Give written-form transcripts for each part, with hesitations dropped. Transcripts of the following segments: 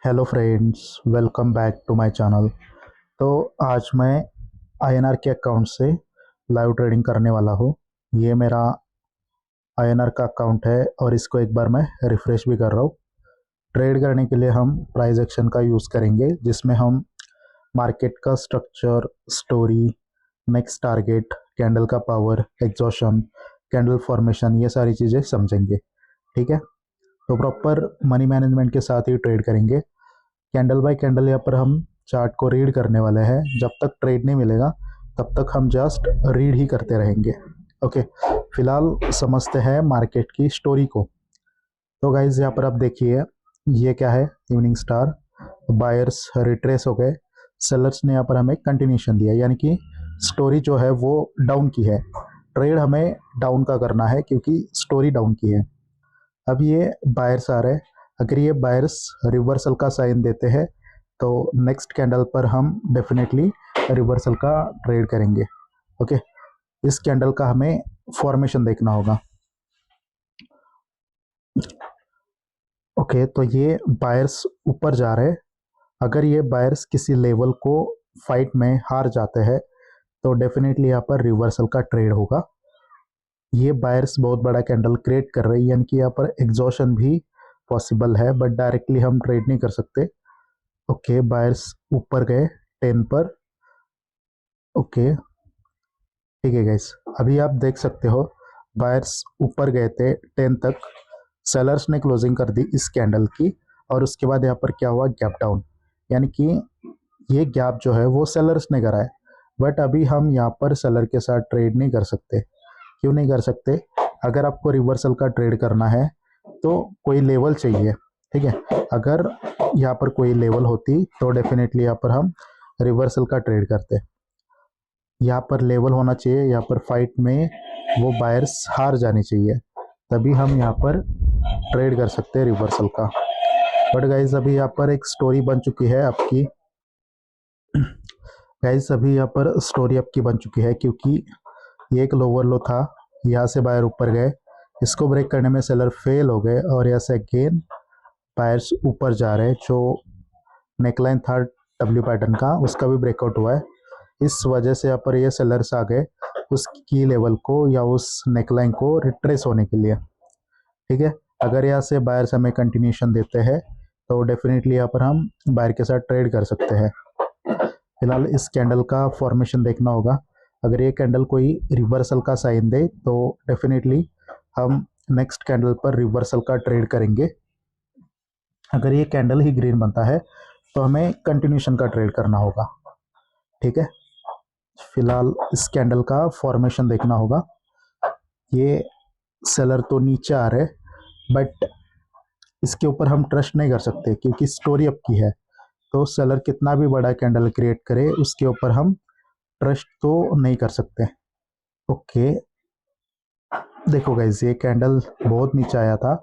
Hello friends, welcome back to my channel. तो आज मैं आईएनआर के अकाउंट से लाइव ट्रेडिंग करने वाला हूँ। ये मेरा आईएनआर का अकाउंट है और इसको एक बार मैं रिफ़्रेश भी कर रहा हूँ। ट्रेड करने के लिए हम प्राइस एक्शन का यूज़ करेंगे, जिसमें हम मार्केट का structure, story, next target, candle का पावर, एग्जॉशन, कैंडल फॉर्मेशन, ये सारी चीज़ें समझेंगे। ठीक है, तो प्रॉपर मनी मैनेजमेंट के साथ ही ट्रेड करेंगे। कैंडल बाय कैंडल यहाँ पर हम चार्ट को रीड करने वाले हैं। जब तक ट्रेड नहीं मिलेगा तब तक हम जस्ट रीड ही करते रहेंगे। ओके, फिलहाल समझते हैं मार्केट की स्टोरी को। तो गाइज यहाँ पर आप देखिए, ये क्या है, इवनिंग स्टार। बायर्स रिट्रेस हो गए, सेलर्स ने यहाँ पर हमें कंटिन्यूशन दिया, यानी कि स्टोरी जो है वो डाउन की है। ट्रेड हमें डाउन का करना है क्योंकि स्टोरी डाउन की है। अब ये बायर्स आ रहे हैं। अगर ये बायर्स रिवर्सल का साइन देते हैं तो नेक्स्ट कैंडल पर हम डेफिनेटली रिवर्सल का ट्रेड करेंगे। ओके, इस कैंडल का हमें फॉर्मेशन देखना होगा। ओके, तो ये बायर्स ऊपर जा रहे हैं। अगर ये बायर्स किसी लेवल को फाइट में हार जाते हैं तो डेफिनेटली यहाँ पर रिवर्सल का ट्रेड होगा। ये बायर्स बहुत बड़ा कैंडल क्रिएट कर रही है, यानी कि यहाँ पर एग्जॉशन भी पॉसिबल है, बट डायरेक्टली हम ट्रेड नहीं कर सकते। ओके, बायर्स ऊपर गए 10 पर। ओके, ठीक है गाइस, अभी आप देख सकते हो बायर्स ऊपर गए थे 10 तक। सेलर्स ने क्लोजिंग कर दी इस कैंडल की, और उसके बाद यहाँ पर क्या हुआ, गैप डाउन। यानी कि ये गैप जो है वो सेलर्स ने करा है। बट अभी हम यहाँ पर सेलर के साथ ट्रेड नहीं कर सकते। क्यों नहीं कर सकते? अगर आपको रिवर्सल का ट्रेड करना है तो कोई लेवल चाहिए। ठीक है, अगर यहाँ पर कोई लेवल होती तो डेफिनेटली यहाँ पर हम रिवर्सल का ट्रेड करते। यहाँ पर लेवल होना चाहिए, यहाँ पर फाइट में वो बायर्स हार जानी चाहिए, तभी हम यहाँ पर ट्रेड कर सकते हैं रिवर्सल का। बट गाइज अभी यहाँ पर एक स्टोरी बन चुकी है आपकी। गाइज अभी यहाँ पर स्टोरी आपकी बन चुकी है, क्योंकि ये एक लोअर लो था, यहाँ से बायर ऊपर गए, इसको ब्रेक करने में सेलर फेल हो गए, और यहाँ से अगेन बायर्स ऊपर जा रहे हैं। जो नेकलाइन था डब्ल्यू पैटर्न का, उसका भी ब्रेकआउट हुआ है। इस वजह से यहाँ पर ये सेलर्स आ गए उस की लेवल को या उस नेकलाइन को रिट्रेस होने के लिए। ठीक है, अगर यहाँ से बायर्स हमें कंटिन्यूशन देते हैं तो डेफिनेटली यहाँ पर हम बायर के साथ ट्रेड कर सकते हैं। फिलहाल इस कैंडल का फॉर्मेशन देखना होगा। अगर ये कैंडल कोई रिवर्सल का साइन दे तो डेफिनेटली हम नेक्स्ट कैंडल पर रिवर्सल का ट्रेड करेंगे। अगर ये कैंडल ही ग्रीन बनता है तो हमें कंटिन्यूशन का ट्रेड करना होगा। ठीक है, फिलहाल इस कैंडल का फॉर्मेशन देखना होगा। ये सेलर तो नीचे आ रहे, बट इसके ऊपर हम ट्रस्ट नहीं कर सकते क्योंकि स्टोरी अप की है। तो सेलर कितना भी बड़ा कैंडल क्रिएट करे, उसके ऊपर हम ट्रस्ट तो नहीं कर सकते। ओके, देखो गाइज ये कैंडल बहुत नीचे आया था।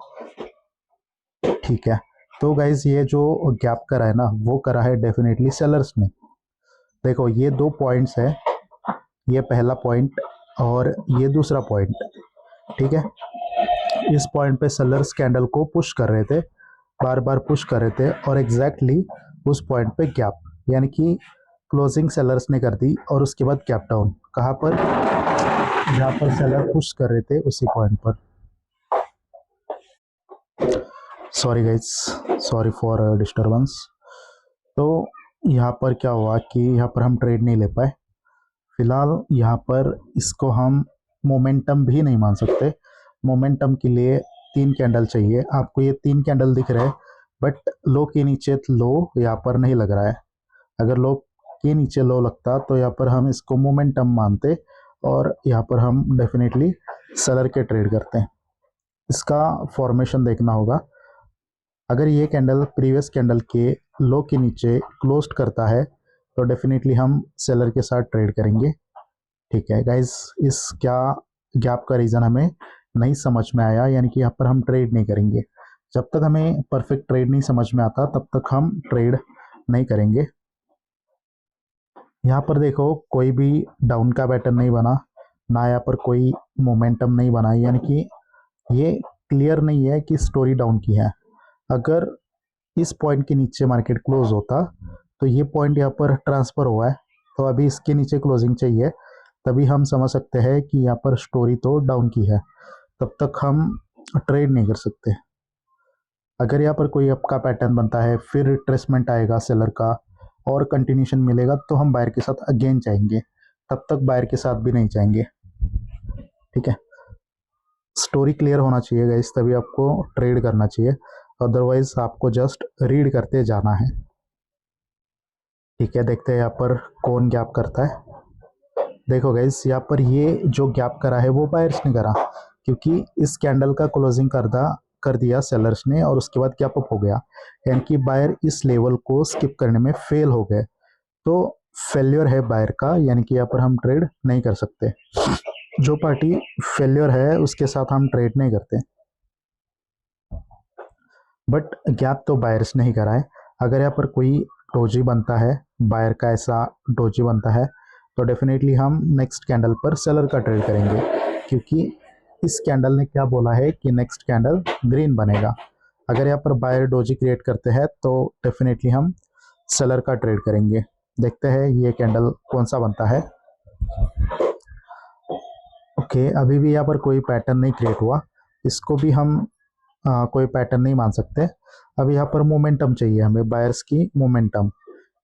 ठीक है, तो गाइज ये जो गैप करा है ना, वो करा है डेफिनेटली सेलर्स ने। देखो ये दो पॉइंट्स है, ये पहला पॉइंट और ये दूसरा पॉइंट। ठीक है, इस पॉइंट पे सेलर्स कैंडल को पुश कर रहे थे, बार बार पुश कर रहे थे, और एग्जैक्टली उस पॉइंट पे गैप, यानी कि क्लोजिंग सेलर्स ने कर दी, और उसके बाद गैप डाउन। कहाँ पर? जहाँ पर सेलर पुश कर रहे थे उसी पॉइंट पर। Sorry guys, sorry for disturbance. तो यहाँ पर क्या हुआ कि यहाँ पर हम ट्रेड नहीं ले पाए। फिलहाल यहाँ पर इसको हम मोमेंटम भी नहीं मान सकते। मोमेंटम के लिए 3 कैंडल चाहिए। आपको ये 3 कैंडल दिख रहे हैं, बट लो के नीचे लो यहाँ पर नहीं लग रहा है। अगर लो के नीचे लो लगता तो यहाँ पर हम इसको मोमेंटम मानते, और यहाँ पर हम डेफिनेटली सेलर के ट्रेड करते हैं। इसका फॉर्मेशन देखना होगा। अगर ये कैंडल प्रीवियस कैंडल के लो के नीचे क्लोज्ड करता है तो डेफिनेटली हम सेलर के साथ ट्रेड करेंगे। ठीक है गाइज, इस क्या गैप का रीज़न हमें नहीं समझ में आया, यानी कि यहाँ पर हम ट्रेड नहीं करेंगे। जब तक हमें परफेक्ट ट्रेड नहीं समझ में आता तब तक हम ट्रेड नहीं करेंगे। यहाँ पर देखो कोई भी डाउन का पैटर्न नहीं बना, ना यहाँ पर कोई मोमेंटम नहीं बना, यानी कि ये क्लियर नहीं है कि स्टोरी डाउन की है। अगर इस पॉइंट के नीचे मार्केट क्लोज होता तो ये पॉइंट यहाँ पर ट्रांसफ़र हुआ है, तो अभी इसके नीचे क्लोजिंग चाहिए, तभी हम समझ सकते हैं कि यहाँ पर स्टोरी तो डाउन की है, तब तक हम ट्रेड नहीं कर सकते। अगर यहाँ पर कोई अप का पैटर्न बनता है, फिर रिट्रेसमेंट आएगा सेलर का और कंटिन्यूशन मिलेगा, तो हम बायर के साथ अगेन जाएंगे, तब तक बायर के साथ भी नहीं जाएंगे। ठीक है, स्टोरी क्लियर होना चाहिए गाइस, तभी आपको ट्रेड करना चाहिए, अदरवाइज आपको जस्ट रीड करते जाना है। ठीक है, देखते हैं यहाँ पर कौन गैप करता है। देखो गाइस, यहाँ पर ये जो गैप करा है वो बायर्स ने करा, क्योंकि इस कैंडल का क्लोजिंग कर दिया सेलर्स ने और उसके बाद गैप अप हो गया, यानी कि बायर इस लेवल को स्किप करने में फेल हो गए, तो फेल्योर है बायर का, यानी कि यहाँ पर हम ट्रेड नहीं कर सकते। जो पार्टी फेल्योर है उसके साथ हम ट्रेड नहीं करते। बट गैप तो बायर्स ने ही करा है। अगर यहाँ पर कोई डोजी बनता है, बायर का ऐसा डोजी बनता है, तो डेफिनेटली हम नेक्स्ट कैंडल पर सेलर का ट्रेड करेंगे, क्योंकि इस कैंडल ने क्या बोला है कि नेक्स्ट कैंडल ग्रीन बनेगा। अगर यहाँ पर बायर डोजी क्रिएट करते हैं तो डेफिनेटली हम सेलर का ट्रेड करेंगे। देखते हैं ये कैंडल कौन सा बनता है। ओके, अभी भी यहाँ पर कोई पैटर्न नहीं क्रिएट हुआ, इसको भी हम कोई पैटर्न नहीं मान सकते। अब यहाँ पर मोमेंटम चाहिए हमें, बायर्स की मोमेंटम,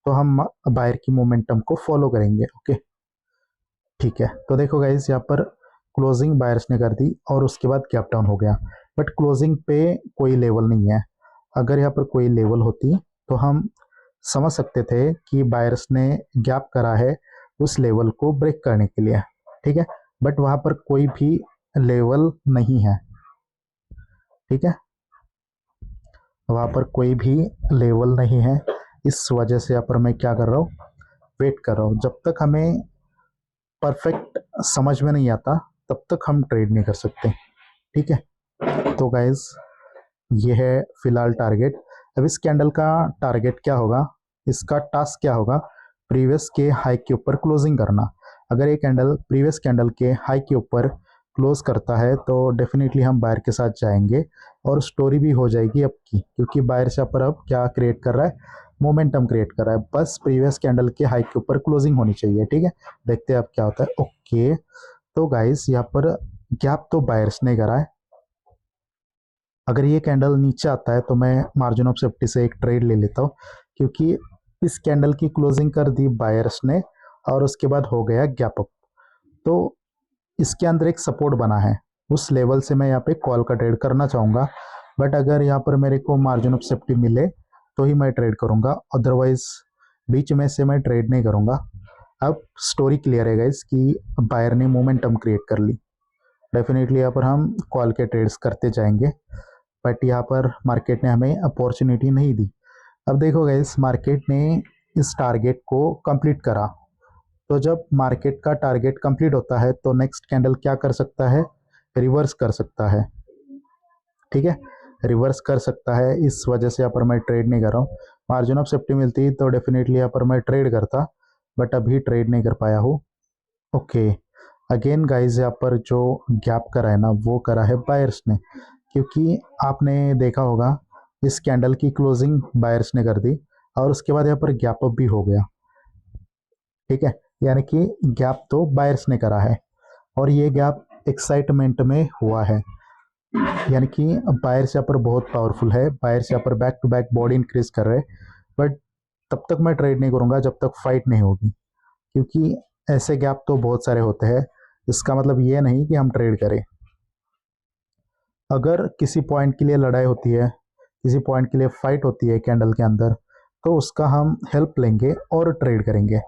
तो हम बायर की मोमेंटम को फॉलो करेंगे। ओके ठीक है, तो देखो गाइस, यहाँ पर क्लोजिंग बायर्स ने कर दी और उसके बाद गैप डाउन हो गया, बट क्लोजिंग पे कोई लेवल नहीं है। अगर यहाँ पर कोई लेवल होती तो हम समझ सकते थे कि बायर्स ने गैप करा है उस लेवल को ब्रेक करने के लिए। ठीक है, बट वहाँ पर कोई भी लेवल नहीं है। ठीक है, वहाँ पर कोई भी लेवल नहीं है, इस वजह से यहाँ पर मैं क्या कर रहा हूँ, वेट कर रहा हूँ। जब तक हमें परफेक्ट समझ में नहीं आता तब तक हम ट्रेड नहीं कर सकते। ठीक है, तो गाइज ये है फिलहाल टारगेट। अब इस कैंडल का टारगेट क्या होगा, इसका टास्क क्या होगा, प्रीवियस के हाई के ऊपर क्लोजिंग करना। अगर ये कैंडल प्रीवियस कैंडल के हाई के ऊपर क्लोज करता है तो डेफिनेटली हम बायर के साथ जाएंगे और स्टोरी भी हो जाएगी अब की, क्योंकि बायर से पर अब क्या क्रिएट कर रहा है, मोमेंटम क्रिएट कर रहा है। बस प्रीवियस कैंडल के हाई के ऊपर क्लोजिंग होनी चाहिए। ठीक है, देखते हैं अब क्या होता है। ओके, तो गाइस यहाँ पर गैप तो बायर्स ने करा है। अगर ये कैंडल नीचे आता है तो मैं मार्जिन ऑफ सेफ्टी से एक ट्रेड ले लेता हूँ, क्योंकि इस कैंडल की क्लोजिंग कर दी बायर्स ने और उसके बाद हो गया गैप अप, तो इसके अंदर एक सपोर्ट बना है, उस लेवल से मैं यहाँ पे कॉल का ट्रेड करना चाहूँगा। बट अगर यहाँ पर मेरे को मार्जिन ऑफ सेफ्टी मिले तो ही मैं ट्रेड करूँगा, अदरवाइज बीच में से मैं ट्रेड नहीं करूँगा। अब स्टोरी क्लियर है गाइस कि बायर ने मोमेंटम क्रिएट कर ली, डेफिनेटली यहाँ पर हम कॉल के ट्रेड्स करते जाएंगे, बट यहाँ पर मार्केट ने हमें अपॉर्चुनिटी नहीं दी। अब देखो गाइस, मार्केट ने इस टारगेट को कंप्लीट करा, तो जब मार्केट का टारगेट कंप्लीट होता है तो नेक्स्ट कैंडल क्या कर सकता है, रिवर्स कर सकता है। ठीक है, रिवर्स कर सकता है, इस वजह से यहाँ पर मैं ट्रेड नहीं कर रहा हूँ। मार्जिन ऑफ सेफ्टी मिलती तो डेफिनेटली यहाँ पर मैं ट्रेड करता, बट अभी ट्रेड नहीं कर पाया हूँ। ओके, अगेन गाइज, यहाँ पर जो गैप करा है ना वो करा है बायर्स ने, क्योंकि आपने देखा होगा इस कैंडल की क्लोजिंग बायर्स ने कर दी और उसके बाद यहाँ पर गैप अप भी हो गया। ठीक है, यानी कि गैप तो बायर्स ने करा है और ये गैप एक्साइटमेंट में हुआ है, यानी कि बायर्स यहाँ पर बहुत पावरफुल है। बायर्स यहाँ पर back to back body increase कर रहे हैं, बट तब तक मैं ट्रेड नहीं करूँगा जब तक फाइट नहीं होगी, क्योंकि ऐसे गैप तो बहुत सारे होते हैं। इसका मतलब ये नहीं कि हम ट्रेड करें। अगर किसी पॉइंट के लिए लड़ाई होती है, किसी पॉइंट के लिए फाइट होती है कैंडल के अंदर, तो उसका हम हेल्प लेंगे और ट्रेड करेंगे।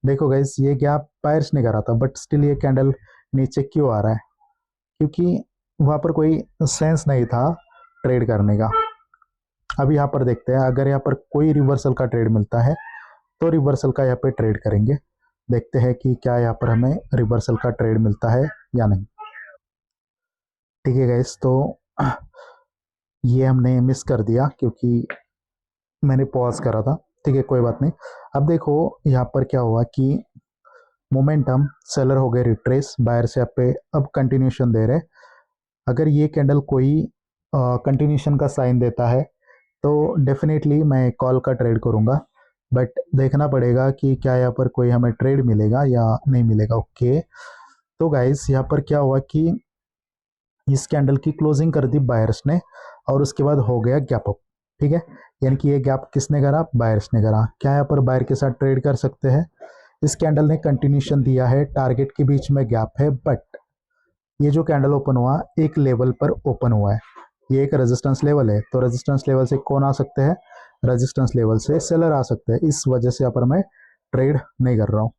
देखो गाइस, ये गैप बायर्स ने करा था, बट स्टिल ये कैंडल नीचे क्यों आ रहा है, क्योंकि वहाँ पर कोई सेंस नहीं था ट्रेड करने का। अब यहाँ पर देखते हैं, अगर यहाँ पर कोई रिवर्सल का ट्रेड मिलता है तो रिवर्सल का यहाँ पे ट्रेड करेंगे। देखते हैं कि क्या यहाँ पर हमें रिवर्सल का ट्रेड मिलता है या नहीं। ठीक है गाइस, तो ये हमने मिस कर दिया क्योंकि मैंने पॉज करा था। ठीक है, कोई बात नहीं। अब देखो यहाँ पर क्या हुआ कि मोमेंटम सेलर हो गए रिट्रेस, बायर से यहाँ पे अब कंटिन्यूशन दे रहे। अगर ये कैंडल कोई कंटिन्यूशन का साइन देता है तो डेफिनेटली मैं कॉल का ट्रेड करूँगा, बट देखना पड़ेगा कि क्या यहाँ पर कोई हमें ट्रेड मिलेगा या नहीं मिलेगा। ओके, तो गाइस यहाँ पर क्या हुआ कि इस कैंडल की क्लोजिंग कर दी बायर्स ने और उसके बाद हो गया गैप अप। ठीक है, यानी कि ये गैप किसने करा? बायर्स ने करा। क्या यहाँ पर बायर के साथ ट्रेड कर सकते हैं? इस कैंडल ने कंटिन्यूशन दिया है, टारगेट के बीच में गैप है, बट ये जो कैंडल ओपन हुआ एक लेवल पर ओपन हुआ है, ये एक रेजिस्टेंस लेवल है। तो रेजिस्टेंस लेवल से कौन आ सकते हैं? रेजिस्टेंस लेवल से सेलर आ सकते हैं। इस वजह से यहाँ पर मैं ट्रेड नहीं कर रहा हूँ।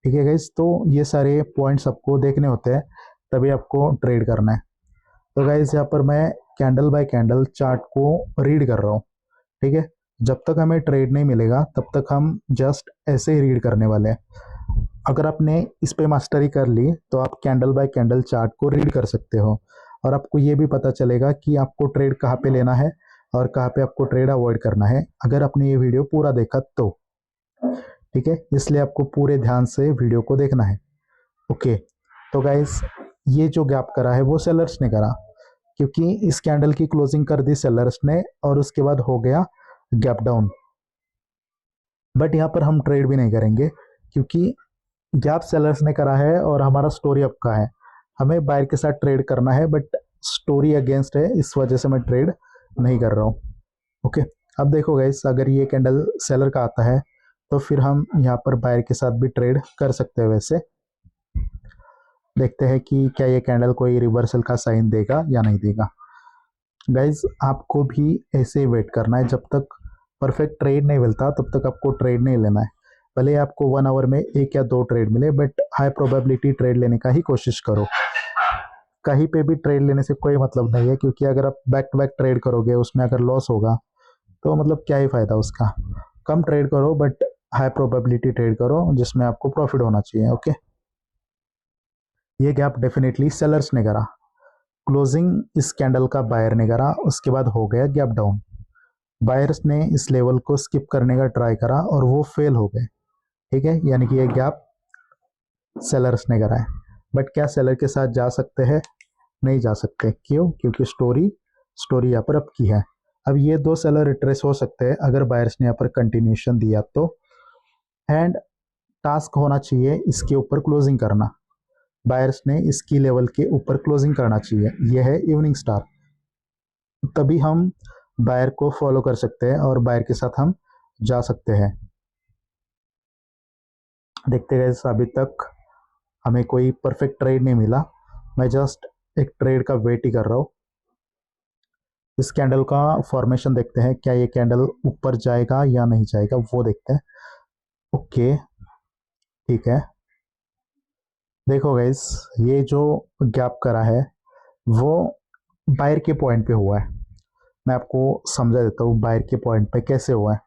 ठीक है गाइस, तो ये सारे पॉइंट्स आपको देखने होते हैं, तभी आपको ट्रेड करना है। तो गाइस यहाँ पर मैं कैंडल बाय कैंडल चार्ट को रीड कर रहा हूँ। ठीक है, जब तक हमें ट्रेड नहीं मिलेगा तब तक हम जस्ट ऐसे ही रीड करने वाले हैं। अगर आपने इस पे मास्टरी कर ली तो आप कैंडल बाय कैंडल चार्ट को रीड कर सकते हो और आपको ये भी पता चलेगा कि आपको ट्रेड कहाँ पे लेना है और कहाँ पे आपको ट्रेड अवॉइड करना है, अगर आपने ये वीडियो पूरा देखा तो। ठीक है, इसलिए आपको पूरे ध्यान से वीडियो को देखना है। ओके, तो गाइस ये जो गैप करा है वो सेलर्स ने करा, क्योंकि इस कैंडल की क्लोजिंग कर दी सेलर्स ने और उसके बाद हो गया गैप डाउन। बट यहाँ पर हम ट्रेड भी नहीं करेंगे क्योंकि गैप सेलर्स ने करा है और हमारा स्टोरी अप का है। हमें बायर के साथ ट्रेड करना है, बट स्टोरी अगेंस्ट है, इस वजह से मैं ट्रेड नहीं कर रहा हूँ। ओके, अब देखो गाइस, अगर ये कैंडल सेलर का आता है तो फिर हम यहाँ पर बायर के साथ भी ट्रेड कर सकते हैं। वैसे देखते हैं कि क्या ये कैंडल कोई रिवर्सल का साइन देगा या नहीं देगा। गाइज आपको भी ऐसे ही वेट करना है, जब तक परफेक्ट ट्रेड नहीं मिलता तब तक आपको ट्रेड नहीं लेना है। भले आपको 1 आवर में 1 या 2 ट्रेड मिले, बट हाई प्रोबेबिलिटी ट्रेड लेने का ही कोशिश करो। कहीं पे भी ट्रेड लेने से कोई मतलब नहीं है, क्योंकि अगर आप बैक टू बैक ट्रेड करोगे उसमें अगर लॉस होगा तो मतलब क्या ही फायदा उसका। कम ट्रेड करो बट हाई प्रोबेबिलिटी ट्रेड करो जिसमें आपको प्रॉफिट होना चाहिए। ओके, ये गैप डेफिनेटली सेलर्स ने करा, क्लोजिंग इस कैंडल का बायर ने करा, उसके बाद हो गया गैप डाउन। बायर्स ने इस लेवल को स्किप करने का ट्राई करा और वो फेल हो गए। ठीक है, यानी कि ये गैप सेलर्स ने करा है। बट क्या सेलर के साथ जा सकते हैं? नहीं जा सकते। क्यों? क्योंकि स्टोरी यहाँ पर अप की है। अब ये 2 सेलर रिट्रेस हो सकते हैं अगर बायर्स ने यहाँ पर कंटिन्यूशन दिया तो, एंड टास्क होना चाहिए इसके ऊपर क्लोजिंग करना। बायर्स ने इसकी लेवल के ऊपर क्लोजिंग करना चाहिए, यह है इवनिंग स्टार। तभी हम बायर को फॉलो कर सकते हैं और बायर के साथ हम जा सकते हैं। देखते गए, अभी तक हमें कोई परफेक्ट ट्रेड नहीं मिला, मैं जस्ट एक ट्रेड का वेट ही कर रहा हूँ। इस कैंडल का फॉर्मेशन देखते हैं, क्या ये कैंडल ऊपर जाएगा या नहीं जाएगा वो देखते हैं। ओके, ठीक है, देखो गाइस, ये जो गैप करा है वो बायर के पॉइंट पे हुआ है। मैं आपको समझा देता हूँ बायर के पॉइंट पे कैसे हुआ है।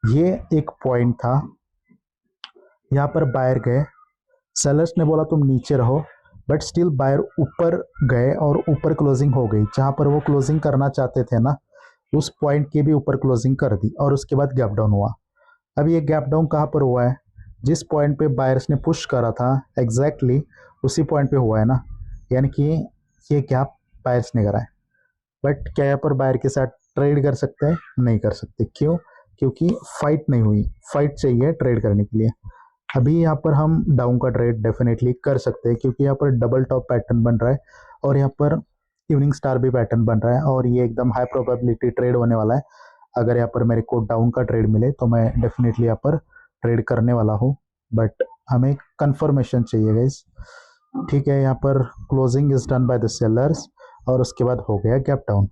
ये एक पॉइंट था, यहाँ पर बायर गए, सेलर्स ने बोला तुम नीचे रहो, बट स्टिल बायर ऊपर गए और ऊपर क्लोजिंग हो गई। जहाँ पर वो क्लोजिंग करना चाहते थे ना, उस पॉइंट के भी ऊपर क्लोजिंग कर दी और उसके बाद गैप डाउन हुआ। अब ये गैप डाउन कहाँ पर हुआ है? जिस पॉइंट पे बायर्स ने पुश करा था एग्जैक्टली उसी पॉइंट पे हुआ है ना, यानी कि ये गैप बायर्स ने करा है। बट क्या यहाँ पर बायर के साथ ट्रेड कर सकते हैं? नहीं कर सकते। क्यों? क्योंकि फाइट नहीं हुई। फाइट चाहिए ट्रेड करने के लिए। अभी यहाँ पर हम डाउन का ट्रेड डेफिनेटली कर सकते हैं, क्योंकि यहाँ पर डबल टॉप पैटर्न बन रहा है और यहाँ पर इवनिंग स्टार भी पैटर्न बन रहा है और ये एकदम हाई प्रोबेबिलिटी ट्रेड होने वाला है। अगर यहाँ पर मेरे को डाउन का ट्रेड मिले तो मैं डेफिनेटली यहाँ पर ट्रेड करने वाला हूँ, बट हमें कंफर्मेशन चाहिए गाइस। ठीक है, यहाँ पर closing is done by the sellers और उसके बाद हो गया गैप डाउन।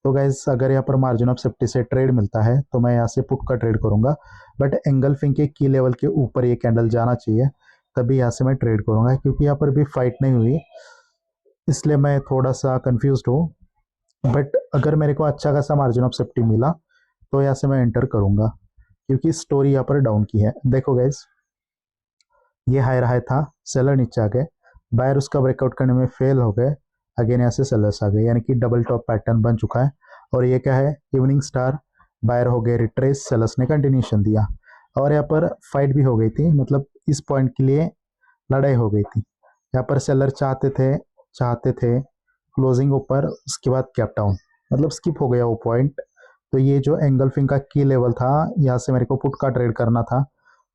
तो गाइज अगर यहाँ पर मार्जिन ऑफ सेफ्टी से ट्रेड मिलता है तो मैं यहाँ से पुट का ट्रेड करूँगा, बट एंगल्फिंग के की लेवल के ऊपर ये कैंडल जाना चाहिए, तभी यहाँ से मैं ट्रेड करूँगा। क्योंकि यहाँ पर भी फाइट नहीं हुई, इसलिए मैं थोड़ा सा कंफ्यूज हूँ। बट अगर मेरे को अच्छा खासा मार्जिन ऑफ सेफ्टी मिला तो यहाँ से मैं एंटर करूँगा, क्योंकि स्टोरी यहाँ पर डाउन की है। देखो गाइज, ये हाई रहा था, सेलर नीचे आ गए, बायर उसका ब्रेकआउट करने में फेल हो गए, अगेन यहाँ से सेलर्स आ गए, यानी कि डबल टॉप पैटर्न बन चुका है। और ये क्या है? Evening star. बायर हो गए रिट्रेस, सेलर्स ने कंटिन्यूशन दिया और यहाँ पर फाइट भी हो गई थी, मतलब इस पॉइंट के लिए लड़ाई हो गई थी। यहाँ पर सेलर चाहते थे क्लोजिंग ऊपर, उसके बाद गैप डाउन। मतलब स्किप हो गया वो पॉइंट। तो ये जो एंगल्फिंग का की लेवल था, यहाँ से मेरे को पुट का ट्रेड करना था,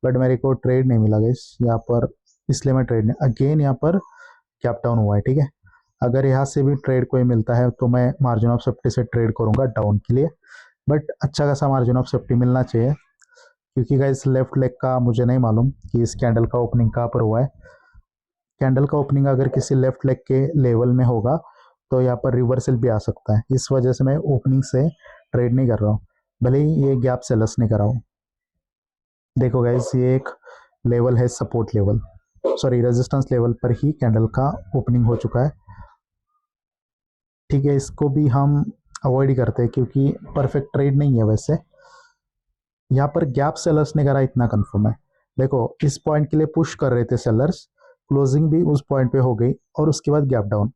बट मेरे को ट्रेड नहीं मिला गाइस यहाँ पर, इसलिए मैं ट्रेड नहीं, अगेन यहाँ पर गैप डाउन हुआ है। ठीक है, अगर यहाँ से भी ट्रेड कोई मिलता है तो मैं मार्जिन ऑफ सेफ्टी से ट्रेड करूंगा डाउन के लिए, बट अच्छा खासा मार्जिन ऑफ सेफ्टी मिलना चाहिए, क्योंकि गाइस लेफ्ट लेग का मुझे नहीं मालूम कि इस कैंडल का ओपनिंग कहाँ पर हुआ है। कैंडल का ओपनिंग अगर किसी लेफ्ट लेग के लेवल में होगा तो यहाँ पर रिवर्सल भी आ सकता है, इस वजह से मैं ओपनिंग से ट्रेड नहीं कर रहा हूँ, भले ही ये गैप सेलर्स नहीं कर रहा हूँ। देखो गाइस, ये एक लेवल है support level, sorry resistance level पर ही कैंडल का ओपनिंग हो चुका है। ठीक है, इसको भी हम अवॉइड ही करते हैं क्योंकि परफेक्ट ट्रेड नहीं है। वैसे यहाँ पर गैप सेलर्स ने करा इतना कंफर्म है। देखो इस पॉइंट के लिए पुश कर रहे थे सेलर्स, क्लोजिंग भी उस पॉइंट पे हो गई और उसके बाद गैप डाउन,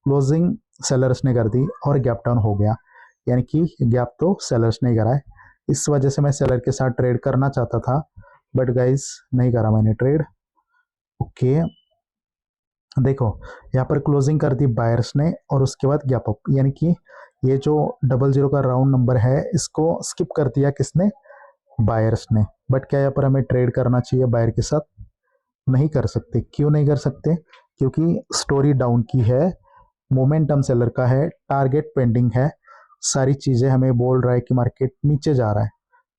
क्लोजिंग सेलर्स ने कर दी और गैप डाउन हो गया, यानी कि गैप तो सेलर्स ने करा है। इस वजह से मैं सेलर के साथ ट्रेड करना चाहता था, बट गाइस नहीं करा मैंने ट्रेड। ओके, देखो यहाँ पर क्लोजिंग कर दी बायर्स ने और उसके बाद गैप अप, यानी कि ये जो 00 का राउंड नंबर है इसको स्किप कर दिया किसने, बायर्स ने। बट क्या यहाँ पर हमें ट्रेड करना चाहिए बायर के साथ? नहीं कर सकते। क्यों नहीं कर सकते? क्योंकि स्टोरी डाउन की है, मोमेंटम सेलर का है, टारगेट पेंडिंग है, सारी चीज़ें हमें बोल रहा है कि मार्केट नीचे जा रहा है,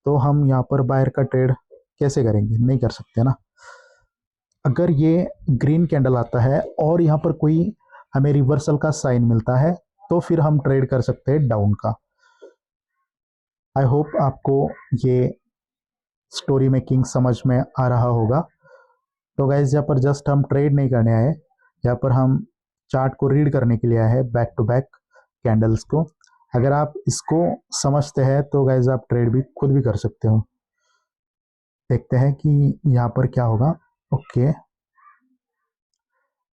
तो हम यहाँ पर बायर का ट्रेड कैसे करेंगे? नहीं कर सकते ना। अगर ये ग्रीन कैंडल आता है और यहाँ पर कोई हमें रिवर्सल का साइन मिलता है तो फिर हम ट्रेड कर सकते हैं डाउन का। आई होप आपको ये स्टोरी मेकिंग समझ में आ रहा होगा। तो गाइज यहाँ पर जस्ट हम ट्रेड नहीं करने आए, यहाँ पर हम चार्ट को रीड करने के लिए आए हैं, बैक टू बैक कैंडल्स को। अगर आप इसको समझते हैं तो गाइज आप ट्रेड भी खुद भी कर सकते हो। देखते हैं कि यहाँ पर क्या होगा। ओके,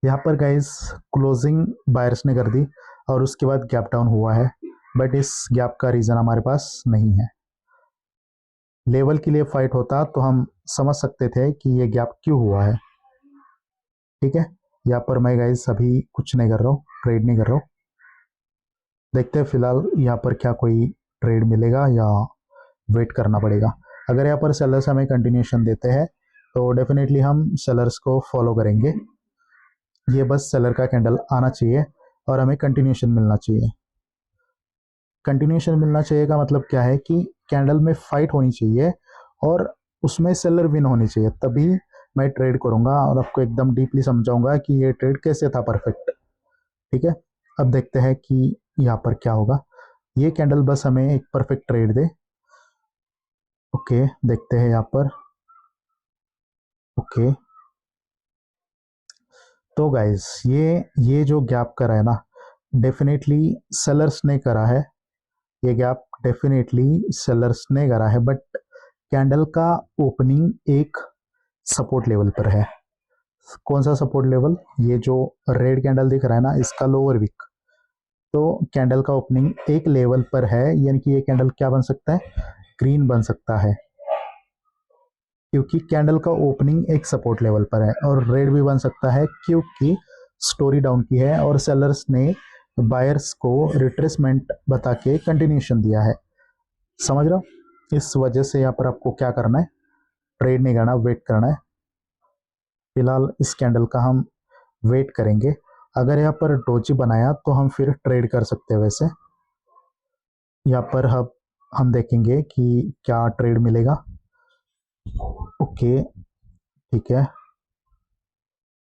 यहाँ पर गाइज क्लोजिंग बायर्स ने कर दी और उसके बाद गैप डाउन हुआ है, बट इस गैप का रीज़न हमारे पास नहीं है। लेवल के लिए फाइट होता तो हम समझ सकते थे कि ये गैप क्यों हुआ है। ठीक है, यहाँ पर मैं गाइस अभी कुछ नहीं कर रहा हूँ, ट्रेड नहीं कर रहा हूँ। देखते हैं फिलहाल यहाँ पर क्या कोई ट्रेड मिलेगा या वेट करना पड़ेगा। अगर यहाँ पर सेलर्स हमें कंटिन्यूशन देते हैं तो डेफिनेटली हम सेलर्स को फॉलो करेंगे। ये बस सेलर का कैंडल आना चाहिए और हमें कंटिन्यूशन मिलना चाहिए। कंटिन्यूशन मिलना चाहिए का मतलब क्या है कि कैंडल में फाइट होनी चाहिए और उसमें सेलर विन होनी चाहिए, तभी मैं ट्रेड करूंगा और आपको एकदम डीपली समझाऊंगा कि ये ट्रेड कैसे था परफेक्ट। ठीक है, अब देखते हैं कि यहाँ पर क्या होगा। ये कैंडल बस हमें एक परफेक्ट ट्रेड दे। ओके, देखते हैं यहाँ पर। ओके, तो गाइस ये जो गैप करा है ना, डेफिनेटली सेलर्स ने करा है। ये गैप डेफिनेटली सेलर्स ने करा है, बट कैंडल का ओपनिंग एक सपोर्ट लेवल पर है। कौन सा सपोर्ट लेवल? ये जो रेड कैंडल दिख रहा है ना, इसका लोअर विक। तो कैंडल का ओपनिंग एक लेवल पर है, यानी कि ये कैंडल क्या बन सकता है? ग्रीन बन सकता है, क्योंकि कैंडल का ओपनिंग एक सपोर्ट लेवल पर है। और रेड भी बन सकता है क्योंकि स्टोरी डाउन की है और सेलर्स ने बायर्स को रिट्रेसमेंट बता के कंटिन्यूशन दिया है। समझ रहे हो? इस वजह से यहाँ पर आपको क्या करना है? ट्रेड नहीं करना, वेट करना है। फिलहाल इस कैंडल का हम वेट करेंगे। अगर यहाँ पर डोजी बनाया तो हम फिर ट्रेड कर सकते हैं। वैसे यहाँ पर हम देखेंगे कि क्या ट्रेड मिलेगा। ओके, ठीक है,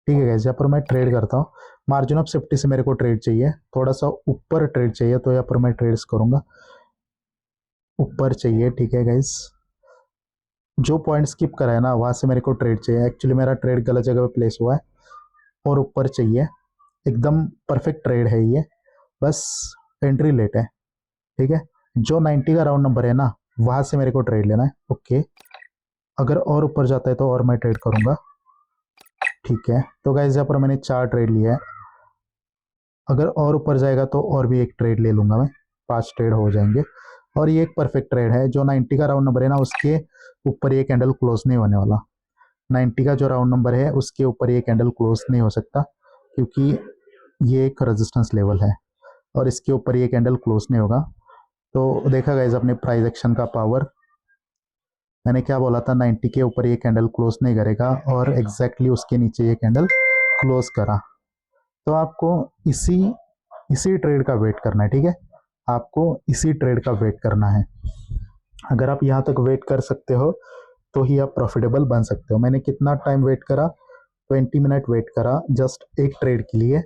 ठीक है गाइस, यहाँ पर मैं ट्रेड करता हूँ। मार्जिन ऑफ सेफ्टी से मेरे को ट्रेड चाहिए, थोड़ा सा ऊपर ट्रेड चाहिए, तो यहाँ पर मैं ट्रेड्स करूँगा। ऊपर चाहिए, ठीक है गाइस। जो पॉइंट स्किप करा है ना वहाँ से मेरे को ट्रेड चाहिए। एक्चुअली मेरा ट्रेड गलत जगह पे प्लेस हुआ है और ऊपर चाहिए। एकदम परफेक्ट ट्रेड है ये, बस एंट्री लेट है। ठीक है, जो 90 का राउंड नंबर है ना वहाँ से मेरे को ट्रेड लेना है। ओके, अगर और ऊपर जाता है तो और मैं ट्रेड करूँगा। ठीक है, तो गाइस यहाँ पर मैंने 4 ट्रेड लिया है। अगर और ऊपर जाएगा तो और भी एक ट्रेड ले लूँगा मैं, 5 ट्रेड हो जाएंगे। और ये एक परफेक्ट ट्रेड है। जो 90 का राउंड नंबर है ना उसके ऊपर ये कैंडल क्लोज नहीं होने वाला। 90 का जो राउंड नंबर है उसके ऊपर ये कैंडल क्लोज नहीं हो सकता, क्योंकि ये एक रेजिस्टेंस लेवल है और इसके ऊपर ये कैंडल क्लोज नहीं होगा। तो देखा गाइस अपने प्राइस एक्शन का पावर। मैंने क्या बोला था, 90 के ऊपर ये कैंडल क्लोज नहीं करेगा और एग्जैक्टली उसके नीचे ये कैंडल क्लोज करा। तो आपको इसी इसी ट्रेड का वेट करना है, ठीक है, आपको इसी ट्रेड का वेट करना है। अगर आप यहाँ तक वेट कर सकते हो तो ही आप प्रॉफिटेबल बन सकते हो। मैंने कितना टाइम वेट करा, 20 मिनट वेट करा जस्ट एक ट्रेड के लिए।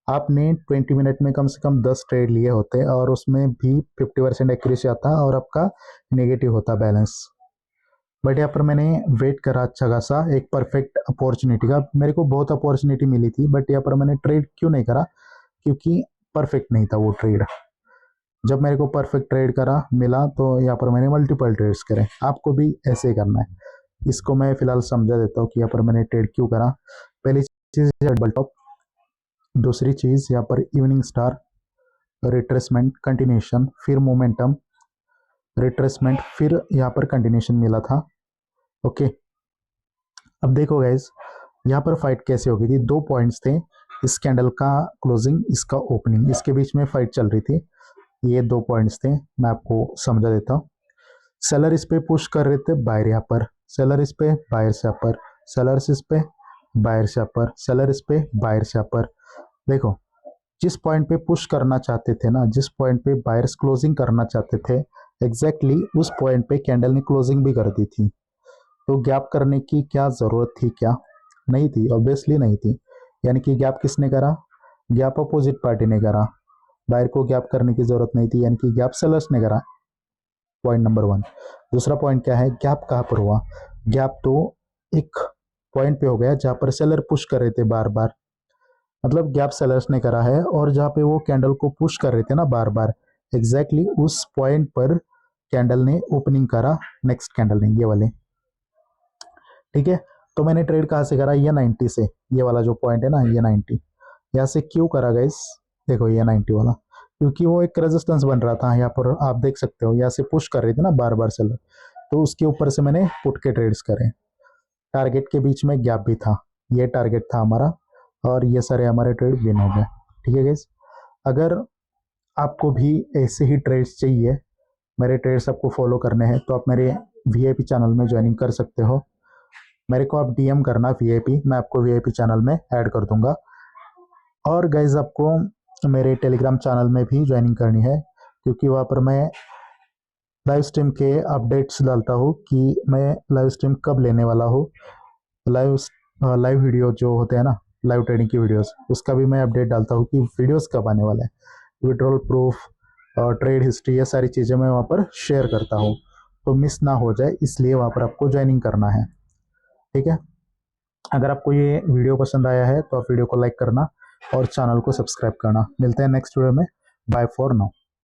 आपने 20 मिनट में कम से कम 10 ट्रेड लिए होते और उसमें भी 50% एक्यूरेसी आता और आपका नेगेटिव होता बैलेंस। बट यहाँ पर मैंने वेट करा अच्छा खासा एक परफेक्ट अपॉर्चुनिटी का। मेरे को बहुत अपॉर्चुनिटी मिली थी बट यहाँ पर मैंने ट्रेड क्यों नहीं करा, क्योंकि परफेक्ट नहीं था वो ट्रेड। जब मेरे को परफेक्ट ट्रेड करा मिला तो यहाँ पर मैंने मल्टीपल ट्रेड्स करे। आपको भी ऐसे ही करना है। इसको मैं फिलहाल समझा देता हूँ कि यहाँ पर मैंने ट्रेड क्यों करा। पहली चीज़ डबल टॉप, दूसरी चीज़ यहाँ पर इवनिंग स्टार, रिट्रेसमेंट, कंटिन्यूशन, फिर मोमेंटम, रिट्रेसमेंट, फिर यहाँ पर कंटिन्यूशन मिला था। ओके, अब देखो गाइज यहाँ पर फाइट कैसे हो गई थी। 2 पॉइंट्स थे, इस कैंडल का क्लोजिंग, इसका ओपनिंग, इसके बीच में फाइट चल रही थी। ये 2 पॉइंट्स थे, मैं आपको समझा देता हूँ। सेलर इस पे पुश कर रहे थे, बायर यहाँ पर, सेलर इस पे, बायर से यहाँ पर, सेलर इस पे, बायर से यहाँ पर, सेलर इस पे, बायर से यहाँ पर। देखो जिस पॉइंट पे पुश करना चाहते थे ना, जिस पॉइंट पे बायर्स क्लोजिंग करना चाहते थे, एग्जैक्टली उस पॉइंट पे कैंडल ने क्लोजिंग भी कर दी थी। तो गैप करने की क्या ज़रूरत थी, क्या नहीं थी, ऑब्वियसली नहीं थी। यानी कि गैप किसने करा, गैप अपोजिट पार्टी ने करा। बायर को गैप करने की ज़रूरत नहीं थी, यानी कि गैप सेलर्स ने करा। Point number 1। दूसरा पॉइंट क्या है, गैप कहाँ पर हुआ, गैप तो एक पॉइंट पे हो गया जहाँ पर सेलर पुश कर रहे थे बार बार, मतलब गैप सेलर्स ने करा है। और जहाँ पे वो कैंडल को पुश कर रहे थे ना बार बार, एग्जैक्टली उस पॉइंट पर कैंडल ने ओपनिंग करा, नेक्स्ट कैंडल ने, ये वाले, ठीक है। तो मैंने ट्रेड कहाँ से करा, ये 90 से, ये वाला जो पॉइंट है ना, ये 90 यहाँ से क्यों करा गाइस, देखो ये 90 वाला, क्योंकि वो एक रेजिस्टेंस बन रहा था। यहाँ पर आप देख सकते हो, यहाँ से पुश कर रही थी ना बार बार सेलर, तो उसके ऊपर से मैंने पुट के ट्रेड्स करे। टारगेट के बीच में गैप भी था, ये टारगेट था हमारा, और ये सारे हमारे ट्रेड विन हो गए, ठीक है गाइस। अगर आपको भी ऐसे ही ट्रेड्स चाहिए, मेरे ट्रेड्स आपको फॉलो करने हैं, तो आप मेरे वीआईपी चैनल में ज्वाइनिंग कर सकते हो। मेरे को आप डीएम करना वीआईपी, मैं आपको वीआईपी चैनल में ऐड कर दूंगा। और गाइज आपको मेरे टेलीग्राम चैनल में भी ज्वाइनिंग करनी है, क्योंकि वहाँ पर मैं लाइव स्ट्रीम के अपडेट्स डालता हूँ कि मैं लाइव स्ट्रीम कब लेने वाला हूँ। लाइव वीडियो जो होते हैं ना, लाइव ट्रेडिंग की वीडियोस, उसका भी मैं अपडेट डालता हूँ कि वीडियोस कब आने वाले हैं। विड्रॉल प्रूफ और ट्रेड हिस्ट्री, ये सारी चीज़ें मैं वहाँ पर शेयर करता हूँ, तो मिस ना हो जाए, इसलिए वहाँ पर आपको ज्वाइनिंग करना है, ठीक है। अगर आपको ये वीडियो पसंद आया है तो आप वीडियो को लाइक करना और चैनल को सब्सक्राइब करना। मिलते हैं नेक्स्ट वीडियो में, बाय फॉर नाउ।